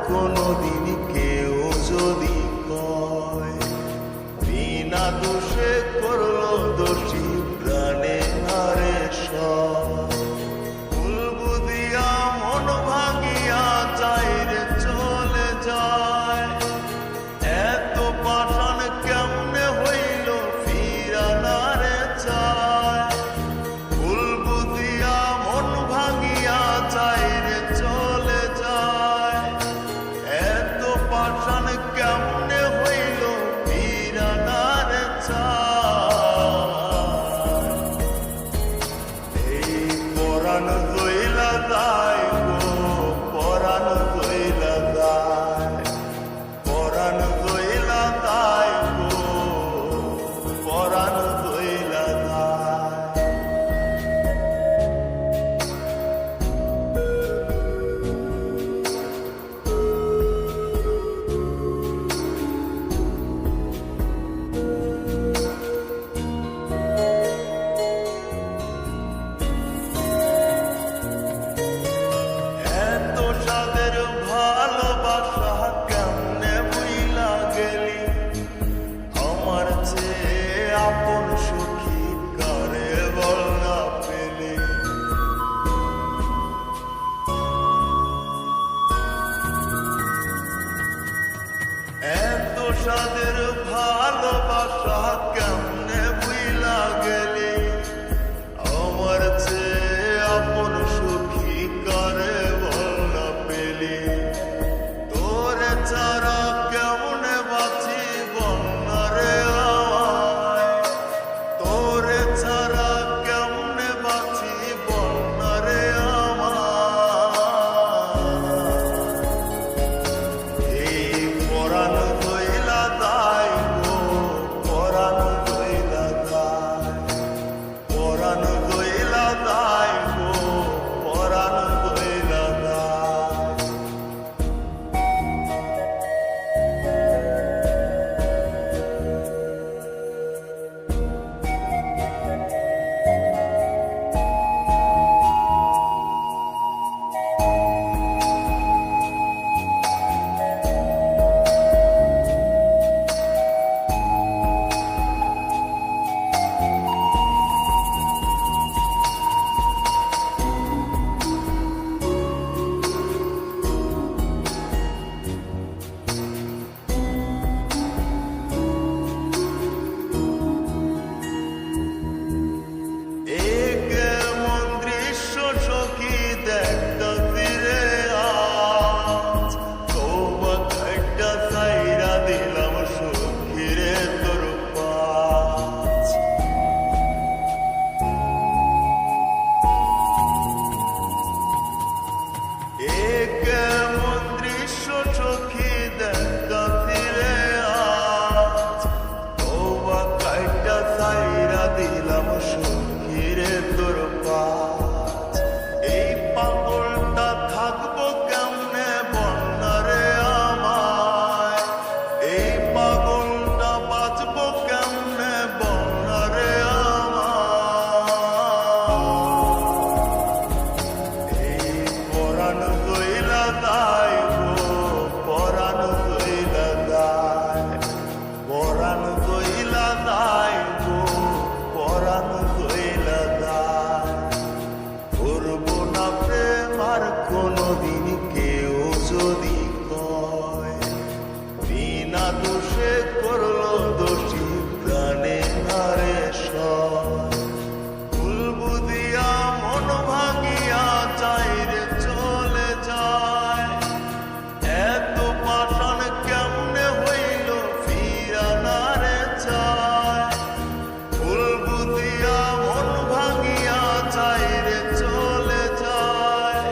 কোনোদিন কেউ যদি কয় বিনা দোষে করলো দোষী প্রাণে হারে সব ভুল বুঝিয়া মন ভাঙিয়া যায় রে চলে যায় এত পাষাণ কেমনে হইল ফিরা না রে চায় ভুল বুঝিয়া মন ভাঙিয়া যায় রে চলে যায় এত পাষাণ কেমনে হইল ফিরা না রে চায় এই পরাণ হইলা দায় গো পরাণ হইলা দায় পরাণ হইলা দায় গো পরাণ হইলা দায় এত সাদের ভালোবাসা কেমনে ভুইলা গেলি আমার চেয়ে আপন সুখী কারে বল না পেলি এত সাদের ভালোবাসা কেমনে ভুইলা গেলি আমার চেয়ে আপন সুখী কারে বল না পেলি তোরে ছাড়া কেমনে বাঁচি বল না রে আমায় তোরে ছাড়া কেমনে বাঁচি বল না রে আমায় এই পরাণ হইলা দায় গো পরাণ হইলা দায় পরাণ হইলা দায় গো পরাণ হইলা দায় কেমন দৃশ্য সখী দেখতাছি রে আজ তওবা কাইটা ছাইরা দিলাম সখী রে তোর পাশ কেমন দৃশ্য সখী দেখতাছি রে আজ তওবা কাইটা ছাইরা দিলাম সখী রে তোর পাশ এই পাগলটা থাকবো কেমনে বল না রে আমায় এই পাগলটা বাঁচবো কেমনে বল না রে আমায় এই পরাণ হইলা দায় গো পরাণ হইলা দায় পরাণ হইলা দায় গো পরাণ হইলা দায় করবো না প্রেম আর কোনোদিন কেউ যদি কয় বিনা দোষে করলো দোষী প্রাণে হারে সব ভুল বুঝিয়া মন ভাঙিয়া যায় রে চলে যায় এত পাষাণ কেমনে হইল ফিরা না রে চায় ভুল বুঝিয়া মন ভাঙিয়া যায় রে চলে যায়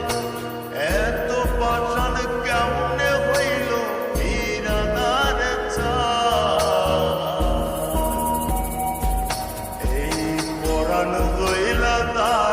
এত পাষাণ কেমনে হইল ফিরা না রে চায় এই পরাণ হইলা দায়